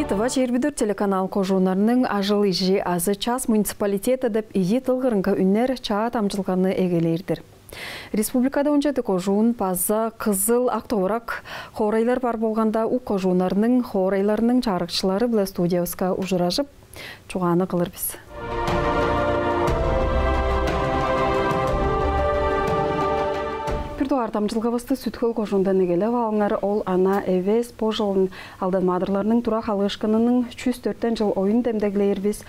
Литва Чербидур телеканал кожунарының ажылы же азы час муниципалитеті деп ие тылғырынға үнер чаға тамжылғаны егелердір. Республикада 17 кожуын паза қызыл ақтоғырақ хорайлар бар болғанда у кожунарының хорайларының чарықшылары білі студияуска ұжыражып, чуғаны қылыр біз. Пирдуар тамжылғавысты сүтхіл кожундан егелі валыңар ол ана эвес по жылын алдан мадырларының тура қалғышқынының 104 жыл ойын демдегілер біз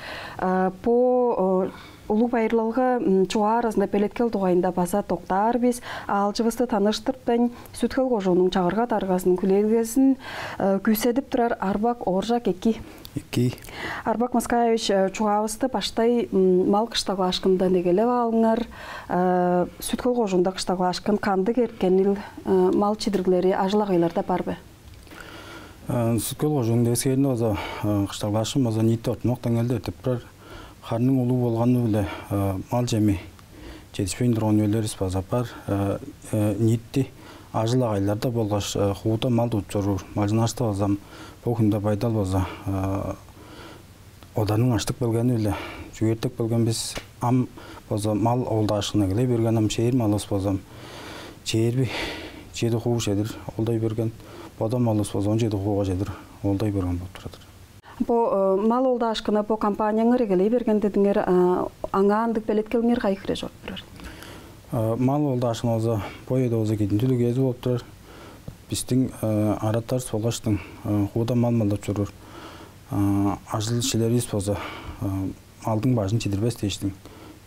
по Улу байырлылығы чуа арасында пелеткел туғайында баса тоқтар біз, ал жывысты таныштырппен сүтхіл қожуының чағырға тарғасының күлелгесін күйседіп тұрар Арбак Оржак екі. Арбак Маскаевич чуғавысты паштай мал қыштағы ашқында негелі алыңар, сүтхіл қожуында қыштағы ашқын қанды керткеніл мал чедіргілері ажылағайларда бар бі? Сүтхіл қожуында ескерінде өзі қыштағы ашым өзі ниетті ортымақтан әлді өтіп тұрар. Қарның ұлы болғаны білі мал жеме жетіспейін тұрған өлеріс базапар ниетті ажыл ағайларда болғаш қуыта мал тұтчырыр. Малжын ашты базам бұқында байдал база оданың аштық білгені білі жүгертік білген біз ам база мал олда ашқына келе берген ам шейір малыс базам шейір бі жеді қуы жедір олдай берген бада малыс база 17 қуға жедір олдай берген болып тұрадыр. Мал олда ашқына по компанияңыр егелей берген дедіңер аңа андық белеткеліңер қайықыры жоқ тұрар? Мал олда ашқына өзі бойеді өзі кетін түлі кезі болып тұрар. Біздің араттар солғаштың қуыда мал-малда жүрір. Ажыл шелеріз болса малдың бажын чедірбәс дейштің.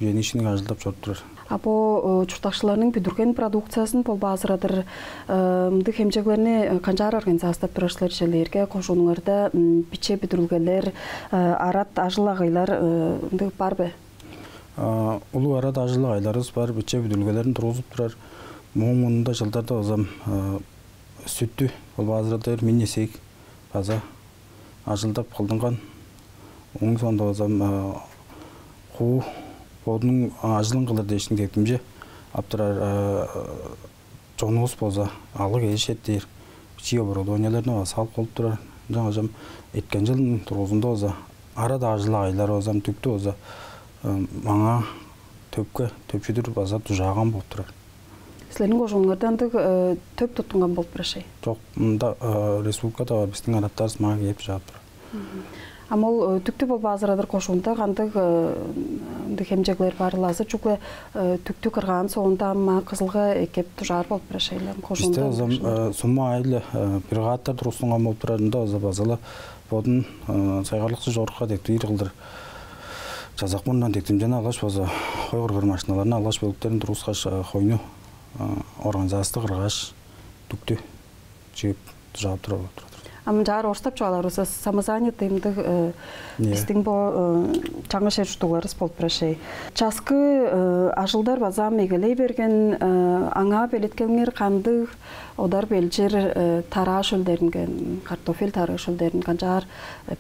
Үйенің ішінің ажылдап жүріп тұрар. Апо чуртақшыларының бүдірген продукциясын пол базырадыр мұндық хемжеглеріне қанжар организациялар тұрашылар желерге қошуыныңарда пиче бүдірілгелер, арат ажыл ағайлар бар бі? Ұлы арат ажыл ағайларыз бар, пиче бүдірілгелерін тұрғызып тұрар. Мұңында жылдарда озам сүтті пол базырадыр минесек база ажылдап қылдынған. Оның сонда озам қу Оның ажылын қылыр дейшін кектімже, аптырар жоңыз болса, алық ешеттер, чия бұрады, ойнелеріне сал қолып тұрар. Жаңа жам еткен жылын тұрғызында өзі, арада ажылы айлар өзім түкті өзі, маңа төпшедір база тұжаған болып тұрар. Сілердің қожуыңырдан төп тұттыңған болып бір шей? Жоқ, мұнда республикада бар, біздің араттарыз маға кеп жағып тұрар. Амол түкті бұл базырадыр қошуында қандық хемжеглер барылазы жүгі түкті қырған соғында ма қызылға екеп тұжар болып бір шейлер қошуында? Бізде сұмма айлы бірғаттар тұрғысынған болып тұрарында өзі базылы бодын сайғарлықсы жорыққа декті үйрғылдыр. Жазақ мұндан дектімден алғаш базы қойғырғыр машиналарына алғаш бөліктерін тұрғысқаш қойны организасты қырғаш түкті жеп тұжап тұрар болып тұрады. Жар орстап чуалар осы самозанят деймді біздің бұл жаңа шер жұтуларыз болып бірашей. Часқы ажылдар базам егелей берген аңа белеткеліңер қандық одар белжер тара шөлдерінген, картофел тары шөлдерінген жар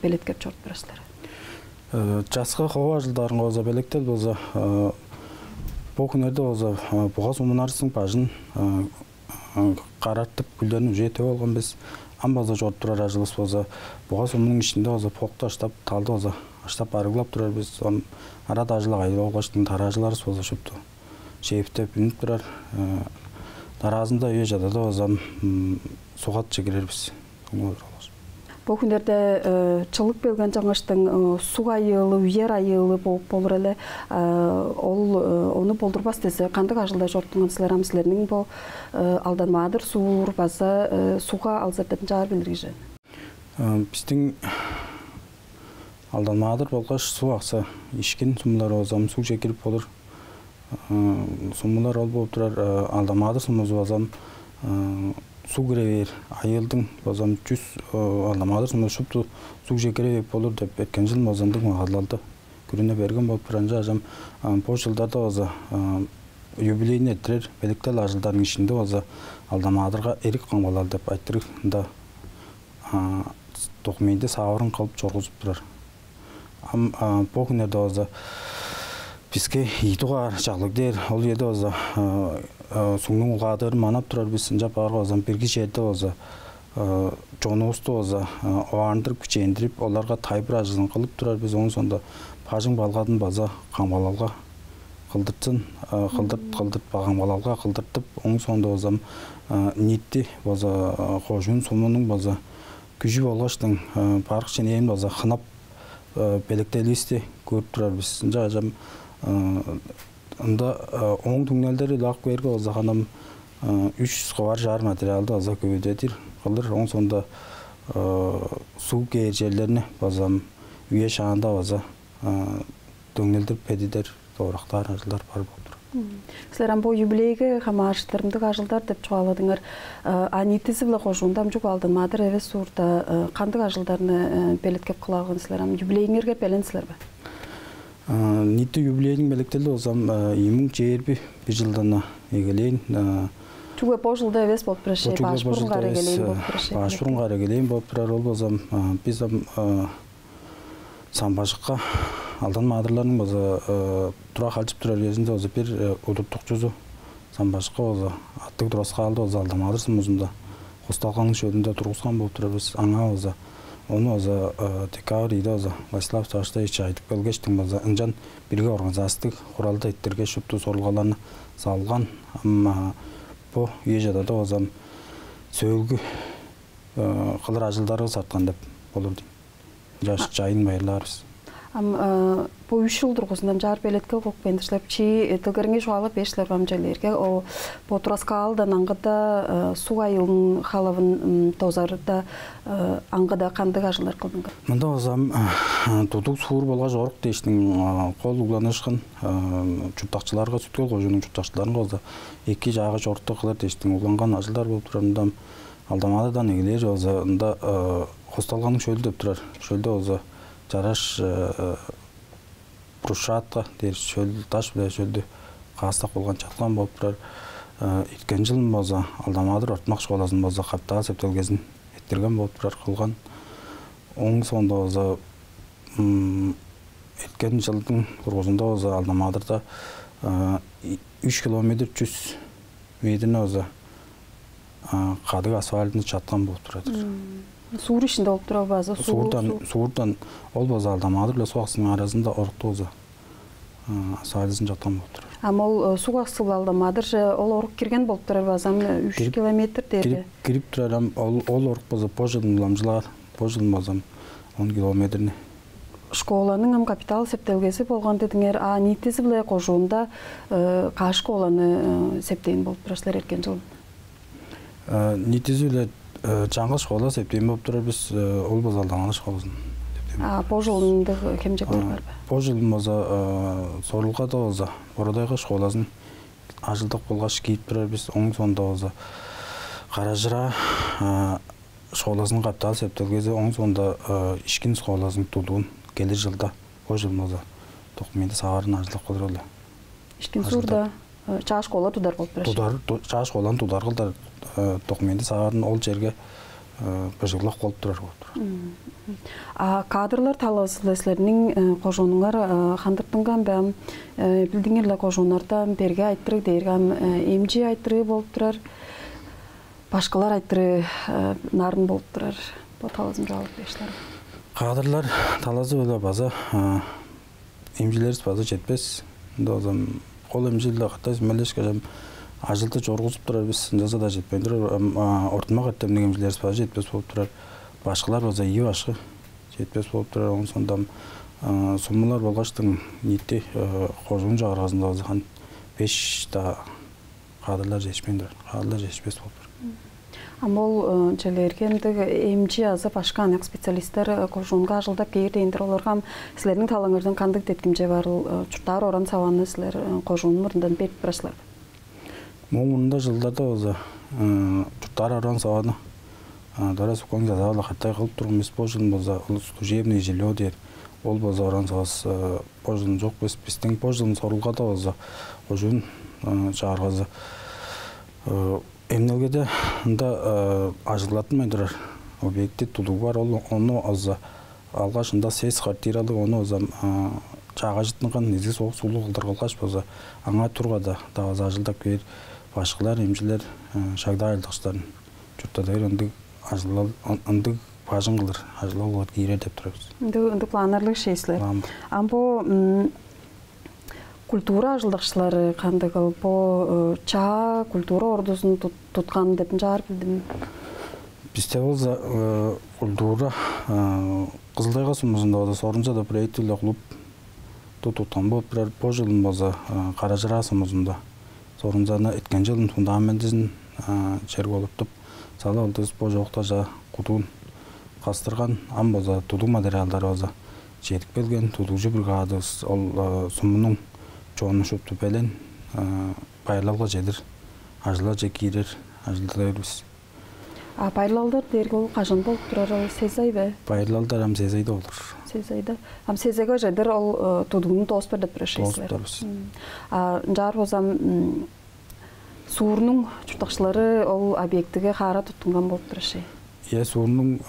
белеткеп жорт бірашылар. Часқы қауа ажылдарын ғоза белектел боза бұл күнерді ғоза бұғаз ұмынарысың бажын қараттып күлдерін жеті олған біз Амбаза жорт тұрар ажылыс болса, бұғас өмінің ішінде өзі поқты аштап, талды өзі аштап арғылап тұрар біз. Арада ажылық айлы оғаштың тара ажыларыз болса шөпті. Шейіптеп үніп тұрар. Таразында үй жадады өзі соғат жегерер біз. Бұл күндерде чылық белген жаңаштың су айылы, үйер айылы болыр әлі. Оны болдырбас десе, қандық ажылда жорттыңын сілер амсілерінің бұл алданмадыр, суыр база суға алзардатын жағар білдіргі жен? Біздің алданмадыр болғаш су ақса, ешкен сұмылар озам, су жекеріп болыр. Сұмылар ол болып тұрар, алданмадыр сұмызы озам, су кіревер, айылдың базам 100 алдамадыр, сонда шыпты су жекеревер болыр деп өткен жыл мазандың мағадылалды күріне берген болып біранжа ажам бұл жылдарда өзі юбилейін еттірер, беліктел ажылдардың ішінде өзі алдамадырға ерік қаңбалал деп айттырғында тоқмейді сауырын қалып жорғызып тұрар. Бұл күнерде өзі бізге етуға жақлық дер, ол еді өзі Суңның ұлғадыр манап тұрар бізін жап арға озам бірге жерді оза жонуусты оза оандырып күчендирип оларга тайбыр ажылын кылып турар биз оң сонда пажың балгадын база каңбалалга кылдыртсын кылдырт багаңбалалга кылдыртып оң сонда озам нитти база кожун сумунун база күжү болгоштун парк ченейин база хынап белектелисти көрүп турарбыз жажам анда оң түңнелдери лак берге оза ханам 3 сковар жар материалды аза көбөйтөтүр кылдыр оң сонда суу кээр жерлерини базам үйе шаанда база төңнөлдүр педидер тоорактар ажылдар бар болуптур. Силер бу юбилейге хамаштырымдык ажылдар деп чугаладыңар. Анитизи биле кошундам жук алдын мадыр эвес суурда кандык ажылдарны белеткеп кылагын силер юбилейиңерге беленсилерби? Нити юбилейин белектелди озам 2021 жылдана эгелейин. Чугу пожылда эвес болуп турат, башбурунга эгелейин болуп турат. Башбурунга эгелейин болуп турат, ол бозам биз самбашыкка алдан мадырларның база турак алчып турар кезинде оза бир удуттук жүзү самбашыкка оза аттык тураска алды оза алдан мадырсын музунда Косталканын шөлүндө тургузган болуп турабыз. Аңа оза onu оза декабрьде оза Василав Таштаевич айтып келгечтин база ынжан бирге организациялык куралда иттерге шупту сорулгаларны салган. Амма бу ежада озам сөөлгү кылыр ажылдары сарткан деп болур дейм. Жаш жайын байырларбыз. Бу 3 жыл тургусундан жар белетке кок бендишлеп чи тылгырыңы жуалып бешлер бамжелерге о бу тураскалдан аңгыда суу айылын халабын тозарда аңгыда кандык ажылдар кылдыңар? Мында озам тутук суур болгоч орук дештин кол угланышкан чуртакчыларга сүткөл кожунун чуртакчыларына оза эки жагыч орто кылар дештин уланган ажылдар болуп турат. Мында алдамададан эгелер оза мында Косталканын шөлү деп турар. Шөлдө оза жараш брусчатка дер шөл таш биле шөлдү кастак болгон чаткан болуп турар. Өткөн жылы боза алдамадыр ортмак школасын боза каптаа септелгесин эттерген болуп турар кылган. Оң сонда боза өткөн жылдын тургузунда боза алдамадырда 3 километр 100 метрин боза кадык асфальтын чаткан болуп турат. Суур ишинде болуп турабы база? Суурдан ол база алдамадыр эле суу аксынын арасында орукту боза асфальтын чаткан болуп турат. Ама ол суу аксыл алдамадыр ол орук кирген болуп турар база 3 километр дерби. Кирип турар, ол орук база пожылын уламжылар, пожылын база 10 километрни. Школанын капитал септелгеси болгон дедиңер, нитизи биле кошуунда каа школаны септейин болуп турасыздар эркен жылы? Нитизи биле жаңы школа септейин болуп турар, биз ол база алдамадыр школасын. По жылында кем жектер барбы? По жылын база сорулга да база Бородайга школасын ажылдык болгоч кийип турар, биз оң сонда база Каражыра школасын каптал септелгеси оң сонда Ишкин школасын тулуун келер жылда по жыл база Токменде сагарын ажылдык кылдыр эле. Ишкин суурда чаа школа тудар болуп турат. Чаа школаны тудар кылдыр Токменде сагарын ол жерге быжыглык болуп турар. Кадрлар талабысызларнын кожонуңар хандыртынган бам билдиңер эле кожонордон берге айттыры дейрган эмжи айттыры болуп турар. Башкалар айттыры нарын болуп турар. Бу талазым жаап беришлер. Кадрлар талазы эле база эмжилерибиз база жетпес. Дозам кол эмжилде катайс мелешке жам ажылды жоргузуп турар, биз жаза да жетпей турар. Ортмак аттемдеги эмжилерибиз база жетпес болуп турар. Башкалар база ий башкы жетпес болуп турар. Оң сонда суммалар болгочтун нити кожун жагыргасында база 5 та кадрлар жетишпей турар. Кадрлар жетишпес болуп турар. Амол желергендик эмжи азы башка анак специалисттер кожунга ажылдап кейирдейиндир. Олорга силердин талаңырдан кандык теткимже бар? Чуртаар оран сабаны силер кожунун мурундан берип турасызларбы? Мурунда жылдарда база чуртаар оран сабаны дара сукон жазабы каттай кылып турмуз. По жылын база служебный жилье дейт. Ол база оран сабасы по жылын жок. Биздин по жылын сорулга да база кожун чыгаргазы эмнелгеде анда ажылатмай турар объекти тулугу бар. Onu аза алгашында сес квартиралык onu аза чага жытынган незе соок суулуу кылдыр кылгач база аңа тургада да ажылдап кер башкалар эмжилер шагда айылдыктарын чуртадыр. Ынды ажылал ындык бажын кылыр, ажылал кылыр кийер деп турабыз. Ынды планарлык шейслер. Амбо культура ажылдыкчылары кандай кылып по чаа культура ордусун туткан деп жаар билдим. Бизде болса культура Кызылайга сумузунда да Сорунжада проектиле клуб туткан болуп турар. Бу жылдын болса Каражыра сумузунда Сорунжаны өткөн жылдын фундаментин чергелептип сала алдыбыз бу жокта жа кутун кастырган ам болса тудуу материалдар болса жетип келген тудуучу бригадабыз ол сумунун чоонушупту белен байырлалга жедир ажыла же кийрер ажылдайбыз. Байырлалдар дерге ол качан болуп турар, ол сезайбы? Байырлалдар ам сезайда болор. Сезайда. Ам сезайга жедир ол тудууну тооспер деп турашсыздар. Тооспорбуз. Жар болсам суурунун чуртакчылары ол объектиге каара тутунган болуп тураши. Суурунун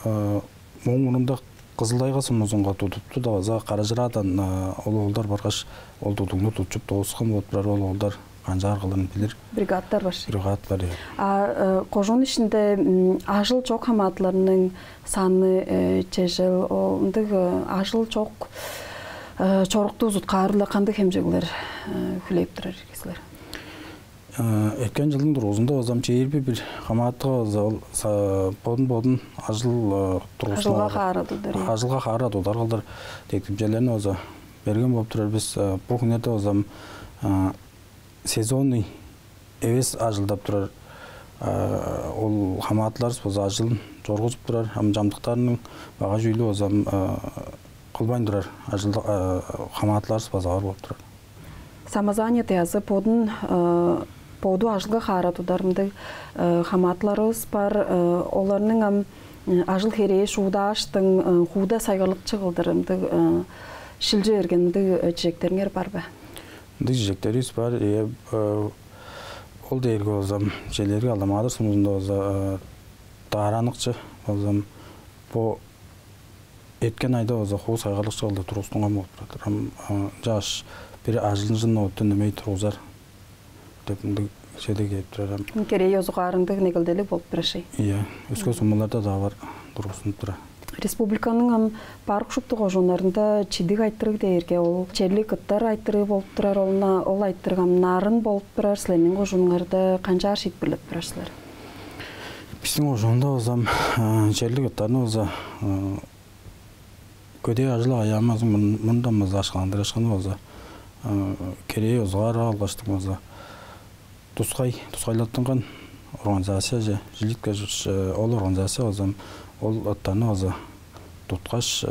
моң мурунда Кызылайга сумузунга тутупту да за Каражырадан олдар баргаш ол тутууну тутчуп тооскан болуп турар. Олдар канча аркылын билир. Бригаддар бар. Бригад бар. Кожон ишинде ажыл чок хаматларынын саны чежил, ындык ажыл чок чорукту узуткарылы кандай хемжегилер хүлейип турар экенсиздер? Өткөн жылдын тургузунда озам чейирби бир камаатка бодун ажыл тургусуна ажылга каарадылар калдар тектипчелерин оза берген болуп турар. Биз бул күнүдө озам сезонный эвес ажылдап турар. Ол хамаатларыбыз болсо ажылын жоргузуп турар. Жамдыктарынын бага жүйүлү озам кылбайн турар. Ажыл хамаатларыбыз болсо бар болуп турар. Самозанятый азы поду ажылга кааратуударымды хамаатларыбыз бар. Оларнын ажыл херее шуудаштын хууда сайгылыкчы кылдырымды шилже бергенди жектериңер барбы? Жектерибиз бар. Ол дээрге озам желерге Алдамадыр сумузунда оза daaranыкчы озам бу өткөн айда оза хуу сайгылыкчы кылды тургузунган болуп турат. Жаш бир ажылын өтөн демей тургузар деп жеде келип турар. Керей озугарындык негилделик болуп тураши. Өскө сумаларда да бар тургузунуп турат. Республиканын парк шупту кожонлорунда чидик айттырык дээрге ол черлик ыттар айттырыгы болуп турар. Ол айттырган нарын болуп турар. Силердин кожоңордо канча шит бирлеп турасыздар? Биздин кожоңдо озам черлик ыттарын оза көдей ажыл аямазын мындан маза ашкандырышкан оза керей озгар алгаштык оза тускайлаттынган организация же жилитке ол организация озам ол ыттаны оза туткаш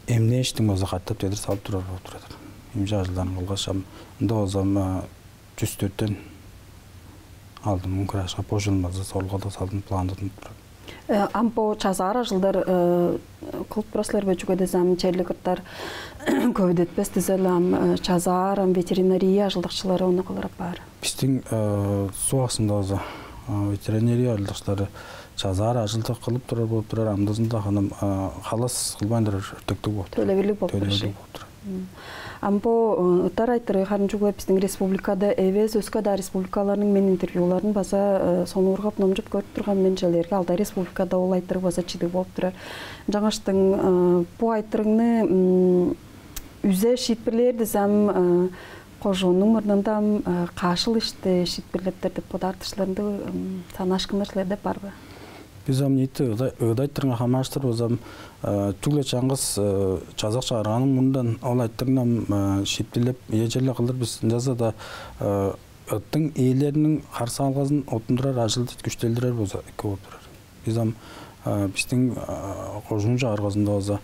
эмне иштин оза каттап дедир салып турар болуп туратыр. Имжа ажылдарын кылгаш анда озам 104төн алдым мункрашка пожылмазы солгода салдым пландадым турат. Ампо чазар ажылдар кылып турасыздарбы? Жүгөдө зам черлик ыттар көбүдөтпес дизелам чазар ветеринария ажылдыкчылары оны кылырап бар. Биздин суу астында оза ветеринария ажылдыкчылары чазар ажылдык кылып турар болуп турар. Андызында ханым халас кылбайн турар, өртөктүк болуп турар. Төлөбүлүк болуп турар. Ампо ыттар айттыры харынчуга биздин республикада эвес өскө да республикаларынын мен интервьюларын баса сону ургап номжуп көрүп турган мен желерге алда республикада ол айттыры баса чидик болуп турар. Жаңаштын бу айттырыңны үзе шитбирлер десем кожонун мурдунда кашыл ишти шитбирлептер деп подартышларынды санашкындар деп барбы? Биз амнити ыдайттырга хамаштыр озам түгле чаңгыз чазак чыгарганын мындан ол айттырган шиптилеп эжеле кылдыр биз жазада ыттың ээлеринин карсы алгазын отундурар ажылды күчтөлдүрөр болсо эки болуп турар. Биз биздин кожонун чыгаргазында оза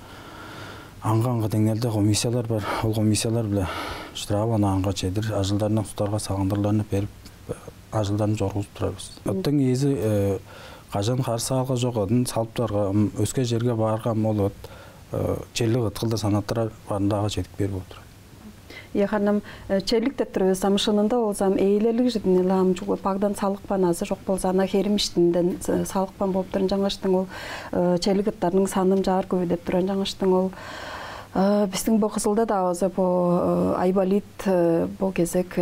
анга деңгээлде комиссиялар бар. Ол комиссиялар биле штрафаны анга чедир ажылдарын тутарга сагындырларны берип ажылдарын жоргузуп турабыз. Ыттың ээзи кажан карсы алга жок адын салыптарга өскө жерге барган болот черлик ыткылда санаттар бардагы жетип берип болуп турат. Ханым черлик деп турабыз самышынында олсам эйлелик жидин лам жугу пагдан салыкпан азы жок болсо ана херимиштинден салыкпан болуп турган жаңаштын ол черлик ыттарынын санын жаар көбөйдөп турган жаңаштын ол Биздин бу кызылда да азы бу Айболит бу кезек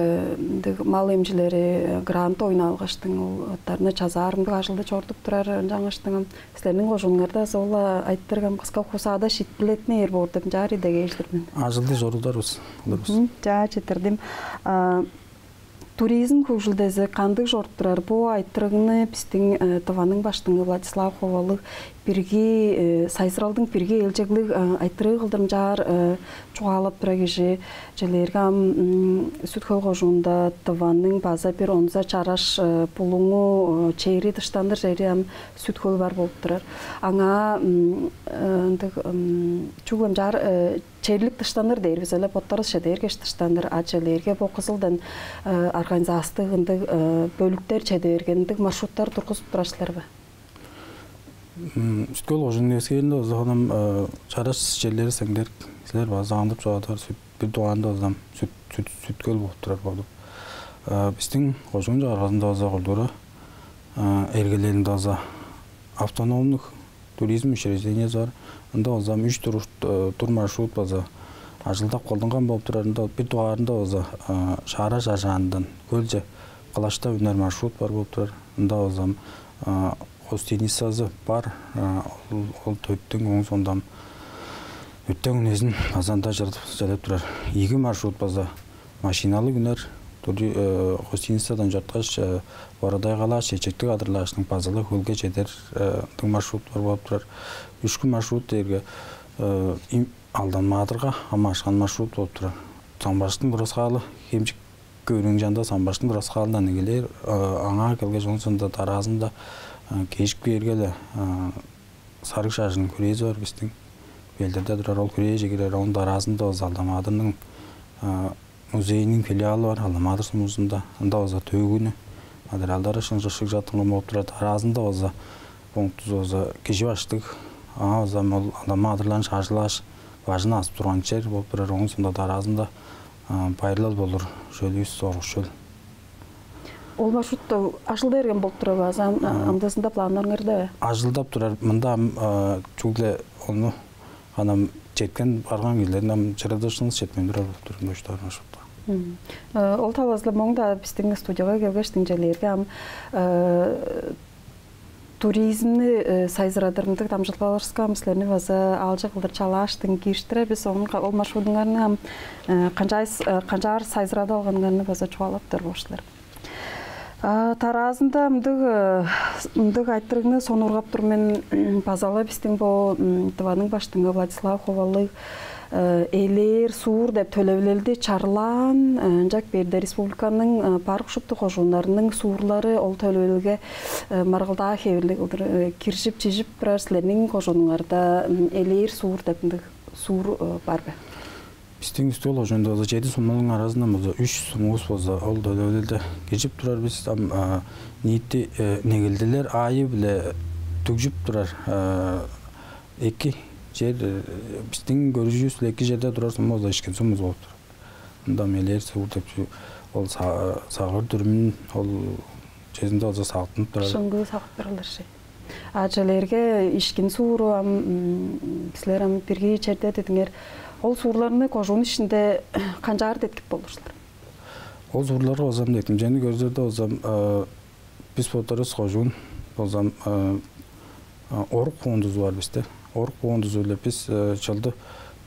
мал эмчилери грант ойна алгаштың аттарына чазарымдык ажылды чортуп турар жаңыштың силердин кожуңарда сола айттыргам кыска хусада шитпилетне эр бордуп жари дегештирмин. Ажылды жорударбыз. Жа четирдим. Туризм көкжүлдезе кандык жорттурар бу айттырыгыны биздин Тыванын баштыгы Владислав Ховалык бирги Сайзыралдын бирги элжеглик айттырыгы кылдырым жаар чугалап тура киши желергам Сүткөл кожуунда Тыванын база бир онза чараш пулуңу чейри тыштандыр жериам Сүткөл бар болуп турар. Аңа чугулам жаар чейрлик тыштандыр дейбиз эле боттор шедергеш тыштандыр ачелерге бу кызылдан организациялык бөлүктөр чедергендик маршруттар тургузуп турасыздарбы? Сүткөл кожуунун эскеринде озоном чараш жерлери сеңдер силер база аңдып жоготор бир туганда озам Сүткөл болуп турар болуп. Биздин кожуун жагыргасында оза колдуру эргелеринде оза автономдук туризм учреждениясы бар. Анда озам 3 тур маршрут база ажылдап колдонгон болуп турар. Анда бир тугарында оза шаара жажаандан көлже калашта өнөр маршрут бар болуп турар. Анда озам гостиницасы бар. Ол төттүн оң сондам өттөн өзүн базанда жарып турар. 2 маршрут база машиналы өнөр гостиницадан жарткач Бородай калаш, Чечектик адырлаштын базалы көлгө жетер маршрут бар болуп турар. 3 маршрут дерге алдан Маадырга амашкан маршрут болуп турар. Самбаштын Бураскалы, Кемчик көйрөң жанда Самбаштын Бураскалынан келер, аңа келге жолсунда таразында кешип бергеле Сарык шашынын күрөзү бар биздин. Белдерде турар ол күрөө жегелер, онун таразында Алдамадырдын музейинин филиалы бар, Алдамадыр сумусунда. Анда оза төгүнү материалдары шынжышык жаткан болуп турат. Таразында оза пунктуз оза киши баштык, оза Алдамадырлан шашылаш важына асып турган жер болуп турар. Оң сонда таразында пайырлал болур, шөлүбүз соргуш чөл. Ол маршрутта ажылда берген болуп турабы, андасында пландарыңарда? Ажылдап турар. Мында чугле ону анам жеткен барган килерден чырадышыңыз жетмей турар болуп тур мыштар маршрутта. Ол талазлы моңда биздин студияга келгештин желерге туризмни Сайзырадырымдык тамжылбаларска силерни база алжы кылдыр чалаштын кириштире биз ол маршрутуңарны канчаар Сайзырада алганыңарны база чугалап турбушулар. Таразында мындык айттырыгны сонургап тур мен базалы биздин бу Тыванын баштыгы Владислав Ховалык элер суур деп төлөбүлелди чарлаан жак берде республиканын парк шупту кожуундарынын суурлары ол төлөбүлгө маргалдаа хебирлик киришип чижип турар. Силердин кожуунуңарда элер суур деп суур барбы? Биздин Сүткөл кожуунда 7 сумунун арасында 3 сумубуз болсо ол төлөбүлдө киришип турар. Биз ниити негилдилер айы биле түгжүп турар. 2 жер биздин көрүүбүз 2 жерде турар сумуз ишкен сумуз болуп турат. Мында мелер суур деп ол сагыр түрүмүн ол жеринде озо сагытынып турат. Шыңгы сагып туралар ши. Ачалерге ишкен сууру силер бирге черде дедиңер. Ол суурларны кожуунун ичинде канчаар деткип болушулар? Ол суурларга озам дедим. Жени көздөрдө озам биз боторубуз кожуун озам орук коондузу бар бизде. Орук коондузу эле биз жылды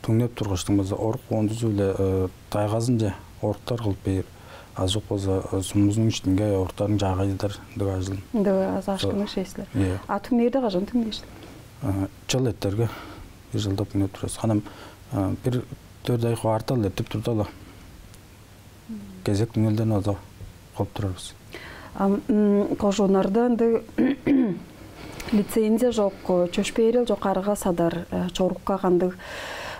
түңнөп тургучтун болсо орук коондузу эле тайгазын же оруктар кылып берип аз жок болсо сумубуздун ичинге оруктардын жагыйдар дыгажын. Азашкыны шейсилер. Түңнөрдө кажан түңнөйсүлөр? Жыл эттерге бир жылда түңнөп турабыз. Анан bir 4 ay kvartal etip turdalar. Gezek tünelden azal kolup turarız. Kojunarda лицензия жок, чөчпөйрел жокарыга садар, чорукка кандык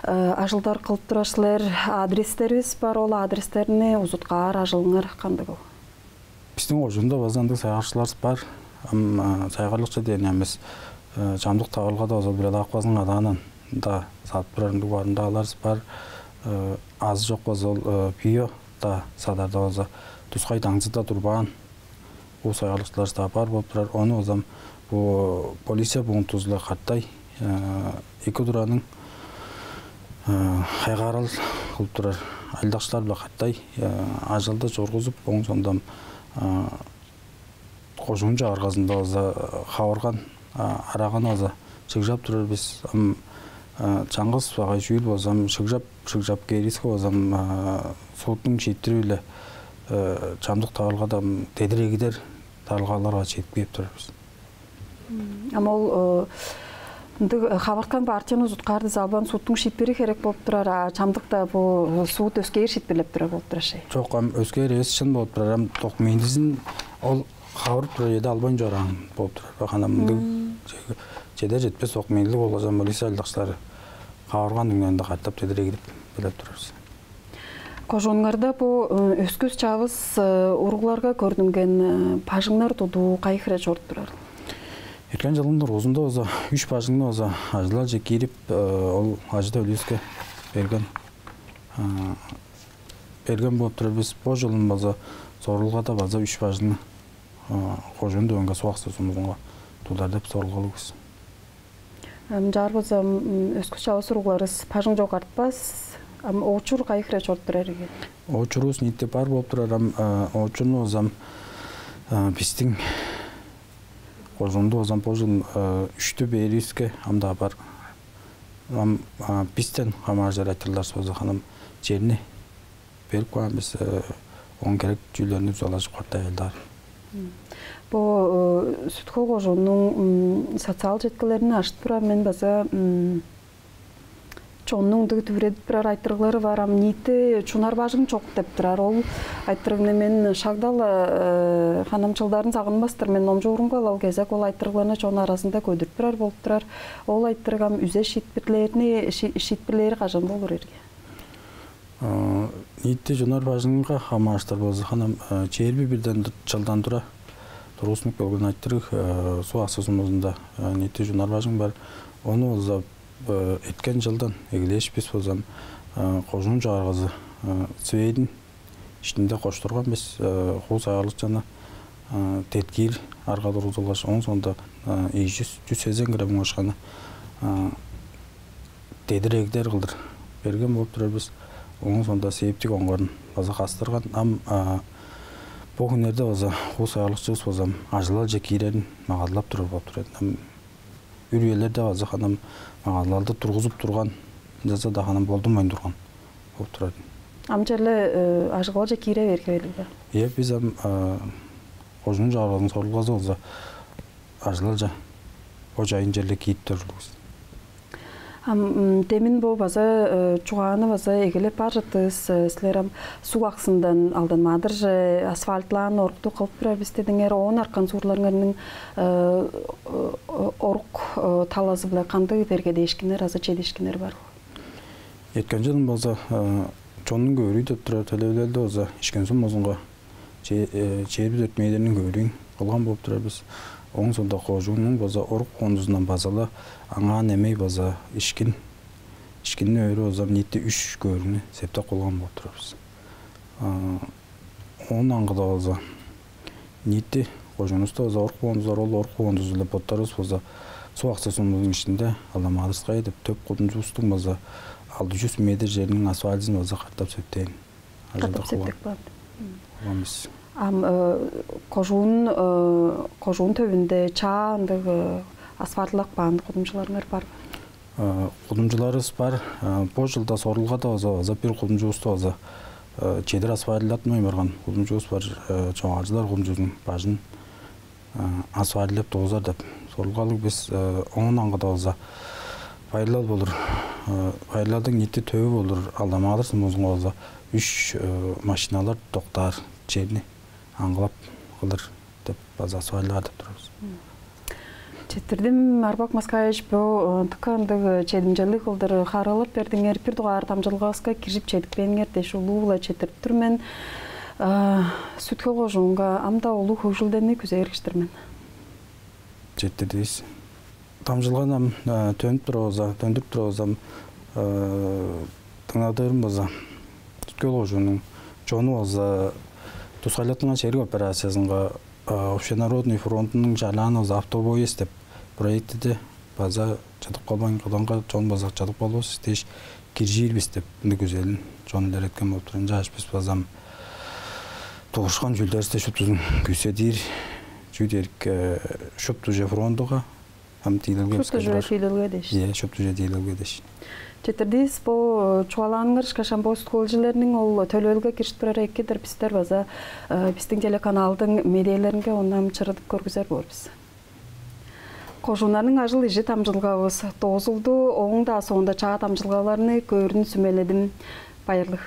ажылдар кылып турасыздар, адрестерибиз бар, ол адрестерни узуткаар ажылыңар кандык ол? Биздин кожунда базандык сайгарчылар бар. Сайгарлыкчы деген эмес, жамдык табылга да озо бир акбаздын адаанан да сатып турардын барында аларыз бар. Аз жок болсо био да садарда болсо тускай таңчыда турбан. Бул сайгарлыкчылар да бар болуп турар. Ону озам бу полиция пунктузла каттай 2 туранын хайгарал кылып турар айылдакчылар да каттай ажалды жоргузуп оң сондом кожун жааргасында аза хабарган араган аза чыгжап турар биз чаңгыз багай жүйүл болсам шыгжап кериске болсам соттун шиттири эле чамдык табылгада тедирегидер тарылгаларга жетпей турабыз. Ама ол хабарткан партияны зуткарды залбан суттун шитпери керек болуп турар, чамдыкта бул суут өскөйөр шитпелеп турар болуп турашай. Жок, өскөйөр эс чын болуп турар, ток мендизин ол хабар турар эде албан жоран болуп турар. Ханам жеде жетпес ток мендилик болсам полиция айылдакчылары хабарган үңнөндө каттап тедирегип билеп турабыз. Кожонгарда бу өскөз чабыз ургуларга көрүнгөн пажыңнар тудуу кайхыра жорт турар. Эркен жылында розунда оза 3 пажыңны оза ажылар же кирип ол ажыда үлүскө берген болуп турар. Биз бо жылын база сорулгада база 3 пажыңны кожонду өңгө суаксы сумузунга тулар деп сорулгалыбыз. Жар болсо өскөз чабыз ургуларыбыз пажың жок артпас. Оочур кайхыра жорт турар экен. Оочурубуз нитте бар болуп турар. Оочурну озам биздин кожонду озам божун 3-тү бериске амда бар. Бизден хамажар айтылар созу ханам жерни берип койган биз он керек жүүлөрүнү залашып каттай элдар. Бу сүткө кожонун социал жеткилерин ашып турар мен база чоннуң дүгүтүбүрет бирар айтыргылары бар, ниити чунар бажың чок деп турар. Ол айтыргыны мен шагдал ханамчылдарын сагынбастыр. Мен номжо урунга ал кезек ол айтыргыларына чон арасында көдүрүп бирар болуп турар. Ол айтыргам үзе шитпирлери кажан болур эрге. Ниити чунар бажыңга хамаштар болсо ханам черби бирден жылдан тура турусунуп келген айтырык суу асуусунда ниити чунар бажың бар. Ону болсо эткен жылдан эгилеш биз болсам кожунун жааргызы свейдин ичинде коштурган биз кууз аялык жана теткир арга тургузулгаш оң сонда 180 грамм ашканы тедирегдер кылдыр берген болуп турар. Биз оң сонда септик оңгорун база кастырган. Бу күнөрдө база кууз аялыкчыбыз болсам ажылал же кийрерин магадылап туруп болуп турат. Үрүелерде база ханам магалалды тургузуп турган жаза да ханам болдумай турган болуп турат. Амчерле ажыгал же кийре беркебелди. Биз кожунун жааргызын сорулгазы болсо ажылал же ожайын жерде кийип турабыз. Демин бу база чугааны база эгелеп бар жатыбыз. Силер суу аксындан алдан мадыр же асфальтлан орукту кылып турабыз дедиңер. Оон аркан суурларыңардын орук талазы биле кандай берге дешкинер, азыр чедишкинер бар. Эткен жылын база чонун көөрүй деп турар телебелде база ишкен сумозунга черби дөт мейдеринин көөрүйүн кылган болуп турар. Биз оң сонда кожунун база орук кондузунан базала аңа немей база ишкинин өрү озам нитти 3 көөрүнү септеп кылган болуп турабыз. Онун аңгыда база нитти кожунубузда база орук кондуздар ол орук кондуз эле боттарыбыз база суу аксысынын ичинде аламадыскай деп төп кондузубуздун база 600 метр жеринин асфальтын база каттап септейин. Каттап септеп бар. Биз кожун төбүндө чаандык асфальтлык баанды кудумчуларыңар барбы? Кудумчуларыбыз бар. Бу жылда сорулгада база бир кудумчубузду база чедир асфальтлатмай барган кудумчубуз бар. Чоң ажылар кудумчубуздун бажын асфальтлеп тогузар деп сорулгалык. Биз онун аңгыда база пайырлал болур. Пайырлалдын нитти төбү болур. Алдамадыр сумузунга база 3 машиналар токтар жерни аңгылап кылдыр деп база асфальтлар деп турабыз. Четирдим Арбак Маскаевич бу тыкандык чедимжелик кылдыр харалып бердиңер. Бир дугаар тамжылгыбызга киржип чедикпеңер деш улуула четирип турмен. Сүткө кожунга амда улуу көкжүлдөнү күзө эргиштирмен. Жетирдиз. Тамжылганам төнүп турабыз. Тыңадырым база. Сүткө кожунун жону база Тускайлатынган шерик операциясынга Общенародный фронтунун жалааны автобоез деп проектиде база жатып калбайын кылганга чоң база жатып калбас деш киржирбиз деп güzelin жон эле эткен болуп турган жашпыз базам тогушкан жүлдөрсте шуптузун күсөдир жүдерк шуптуже фронтуга ам тилге шуптуже деш. Шуптуже тилге деш. Четирдис по чуалаңыр шкашамбо сколжилернин ол төлөлгө киришип турар экидир биздер база биздин телеканалдын медиалеринге ондан чырытып көргүзөр болбуз. Кожунарның ажыл ижи тамжылгабыз тозулду, оң да соңда чаға тамжылгаларыны көрүн сүмеледим. Байырлык.